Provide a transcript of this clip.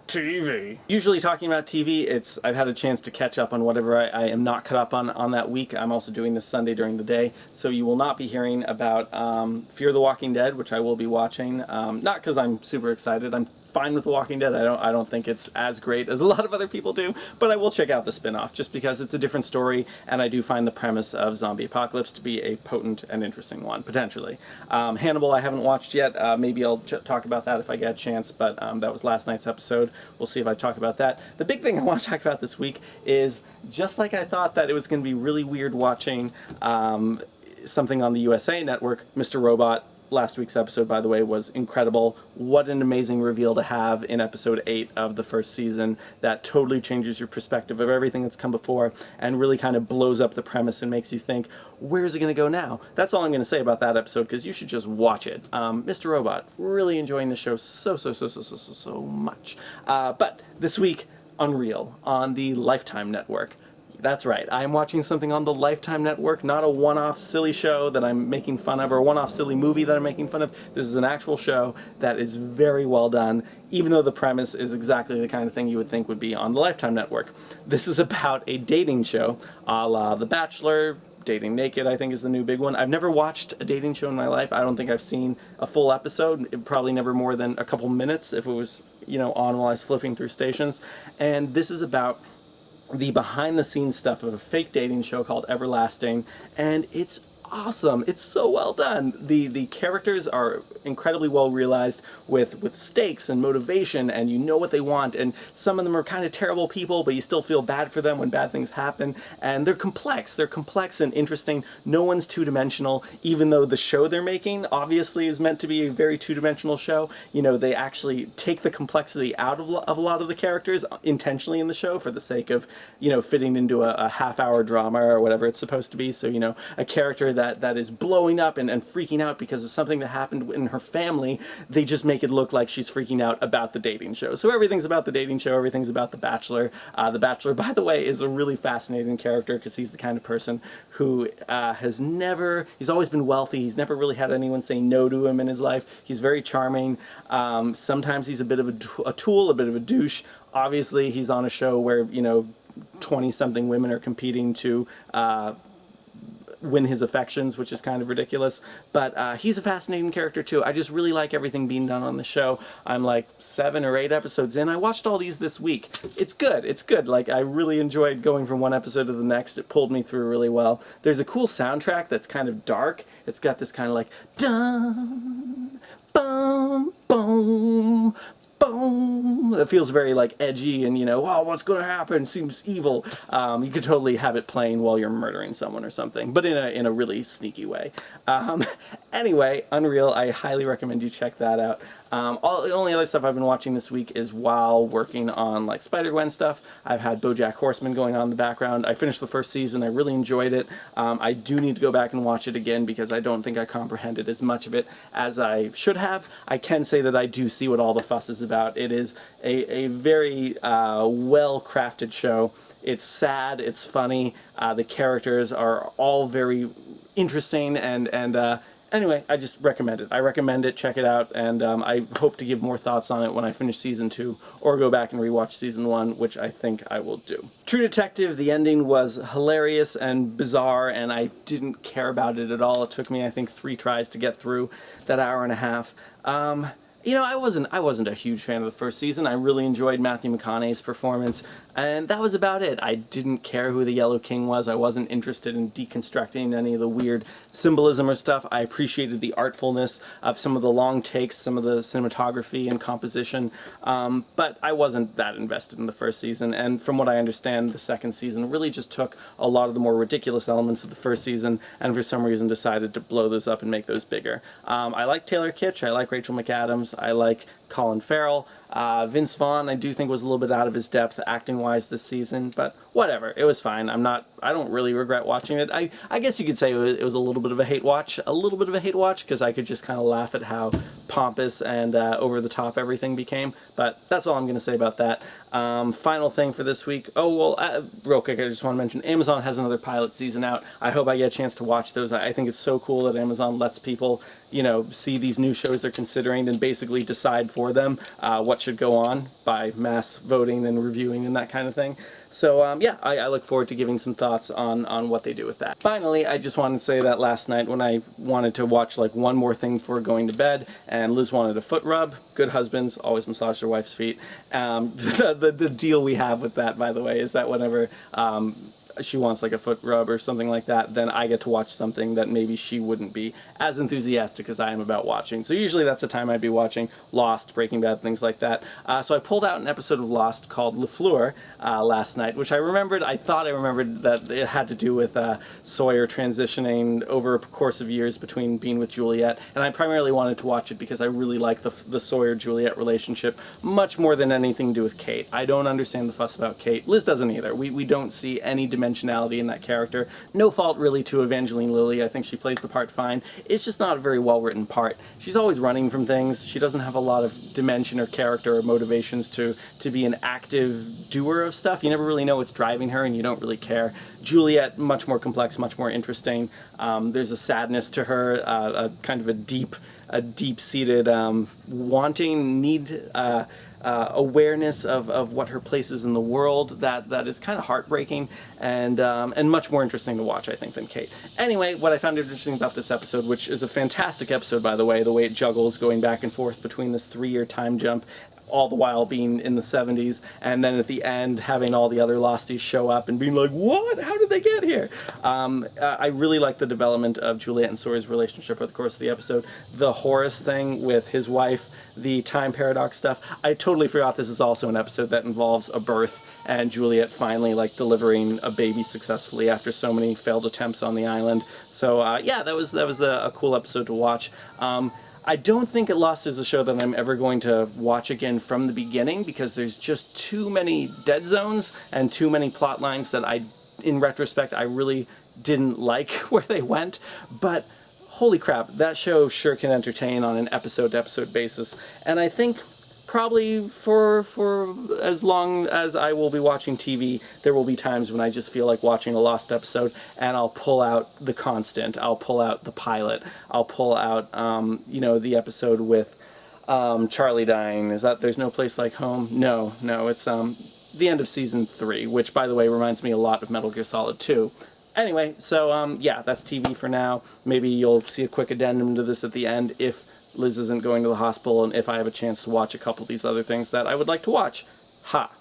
TV. Usually talking about TV, I've had a chance to catch up on whatever I am not caught up on that week. I'm also doing this Sunday during the day, so you will not be hearing about Fear the Walking Dead, which I will be watching. Not because I'm super excited. I'm fine with The Walking Dead. I don't think it's as great as a lot of other people do, but I will check out the spin-off just because it's a different story, and I do find the premise of zombie apocalypse to be a potent and interesting one, potentially. Hannibal I haven't watched yet. Maybe I'll talk about that if I get a chance, but that was last night's episode. We'll see if I talk about that. The big thing I want to talk about this week is, just like I thought that it was going to be really weird watching something on the USA Network, Mr. Robot. Last week's episode, by the way, was incredible. What an amazing reveal to have in episode 8 of the first season that totally changes your perspective of everything that's come before and really kind of blows up the premise and makes you think, where's it going to go now? That's all I'm going to say about that episode, because you should just watch it. Mr. Robot, really enjoying the show so much. But this week, Unreal on the Lifetime Network. That's right, I'm watching something on the Lifetime Network, not a one-off silly show that I'm making fun of, or a one-off silly movie that I'm making fun of. This is an actual show that is very well done, even though the premise is exactly the kind of thing you would think would be on the Lifetime Network. This is about a dating show, a la The Bachelor. Dating Naked, I think, is the new big one. I've never watched a dating show in my life. I don't think I've seen a full episode, probably never more than a couple minutes if it was, on while I was flipping through stations. And this is about the behind-the-scenes stuff of a fake dating show called Everlasting, and it's awesome. It's so well done. The characters are incredibly well realized with stakes and motivation, and you know what they want, and some of them are kind of terrible people, but you still feel bad for them when bad things happen, and they're complex and interesting. No one's two-dimensional, even though the show they're making obviously is meant to be a very two-dimensional show. They actually take the complexity out of a lot of the characters intentionally in the show for the sake of, fitting into a half-hour drama or whatever it's supposed to be. So, a character that is blowing up and freaking out because of something that happened in her family, they just make it look like she's freaking out about the dating show. So everything's about the dating show, everything's about The Bachelor. The Bachelor, by the way, is a really fascinating character because he's the kind of person who he's always been wealthy, he's never really had anyone say no to him in his life. He's very charming. Sometimes he's a bit of a tool, a bit of a douche. Obviously, he's on a show where, 20-something women are competing to win his affections, which is kind of ridiculous, but he's a fascinating character too. I just really like everything being done on the show. I'm like 7 or 8 episodes in. I watched all these this week. It's good. Like, I really enjoyed going from one episode to the next. It pulled me through really well. There's a cool soundtrack that's kind of dark. It's got this kind of like dun bum boom boom. It feels very like edgy and, oh, what's going to happen? Seems evil. You could totally have it playing while you're murdering someone or something, but in a really sneaky way. Anyway, Unreal, I highly recommend you check that out. The only other stuff I've been watching this week is while working on like Spider-Gwen stuff. I've had Bojack Horseman going on in the background. I finished the first season. I really enjoyed it. I do need to go back and watch it again because I don't think I comprehended as much of it as I should have. I can say that I do see what all the fuss is about. It is a very well-crafted show. It's sad, it's funny, the characters are all very interesting, and anyway, I just recommend it. I recommend it, check it out, and I hope to give more thoughts on it when I finish Season 2, or go back and rewatch Season 1, which I think I will do. True Detective, the ending was hilarious and bizarre, and I didn't care about it at all. It took me, I think, 3 tries to get through that hour and a half. I wasn't a huge fan of the first season. I really enjoyed Matthew McConaughey's performance, and that was about it. I didn't care who the Yellow King was. I wasn't interested in deconstructing any of the weird symbolism or stuff. I appreciated the artfulness of some of the long takes, some of the cinematography and composition, but I wasn't that invested in the first season, and from what I understand, the second season really just took a lot of the more ridiculous elements of the first season, and for some reason decided to blow those up and make those bigger. I like Taylor Kitsch, I like Rachel McAdams, I like Colin Farrell. Vince Vaughn, I do think, was a little bit out of his depth acting-wise this season, but whatever, it was fine. I don't really regret watching it. I guess you could say it was a little bit of a hate watch, because I could just kind of laugh at how pompous and over-the-top everything became, but that's all I'm going to say about that. Final thing for this week. Real quick, I just want to mention Amazon has another pilot season out. I hope I get a chance to watch those. I think it's so cool that Amazon lets people, see these new shows they're considering and basically decide for them what should go on by mass voting and reviewing and that kind of thing. So yeah, I look forward to giving some thoughts on what they do with that. Finally, I just wanted to say that last night when I wanted to watch like one more thing before going to bed, and Liz wanted a foot rub, good husbands always massage their wife's feet. The deal we have with that, by the way, is that whenever she wants like a foot rub or something like that, then I get to watch something that maybe she wouldn't be as enthusiastic as I am about watching. So usually that's the time I'd be watching Lost, Breaking Bad, things like that. So I pulled out an episode of Lost called Le Fleur last night, which I thought I remembered that it had to do with Sawyer transitioning over a course of years between being with Juliet, and I primarily wanted to watch it because I really like the Sawyer-Juliet relationship much more than anything to do with Kate. I don't understand the fuss about Kate. Liz doesn't either. We don't see any dimensionality in that character. No fault really to Evangeline Lilly. I think she plays the part fine. It's just not a very well-written part. She's always running from things. She doesn't have a lot of dimension or character or motivations to be an active doer of stuff. You never really know what's driving her, and you don't really care. Juliet, much more complex, much more interesting. There's a sadness to her, a kind of a deep-seated wanting, need, awareness of what her place is in the world that is kind of heartbreaking and much more interesting to watch, I think, than Kate. Anyway, what I found interesting about this episode, which is a fantastic episode, by the way the way it juggles going back and forth between this 3-year time jump, all the while being in the 70s, and then at the end having all the other Losties show up and being like, what? How did they get here? I really like the development of Juliet and Sawyer's relationship over the course of the episode. The Horace thing with his wife, the time paradox stuff. I totally forgot this is also an episode that involves a birth and Juliet finally like delivering a baby successfully after so many failed attempts on the island. So yeah, that was a cool episode to watch. I don't think Lost is a show that I'm ever going to watch again from the beginning because there's just too many dead zones and too many plot lines that in retrospect, I really didn't like where they went. But holy crap, that show sure can entertain on an episode-to-episode basis. And I think probably for as long as I will be watching TV, there will be times when I just feel like watching a Lost episode, and I'll pull out The Constant, I'll pull out the pilot, I'll pull out, the episode with Charlie dying. Is that There's No Place Like Home? No, it's the end of Season 3, which, by the way, reminds me a lot of Metal Gear Solid 2. Anyway, so, yeah, that's TV for now. Maybe you'll see a quick addendum to this at the end if Liz isn't going to the hospital and if I have a chance to watch a couple of these other things that I would like to watch. Ha!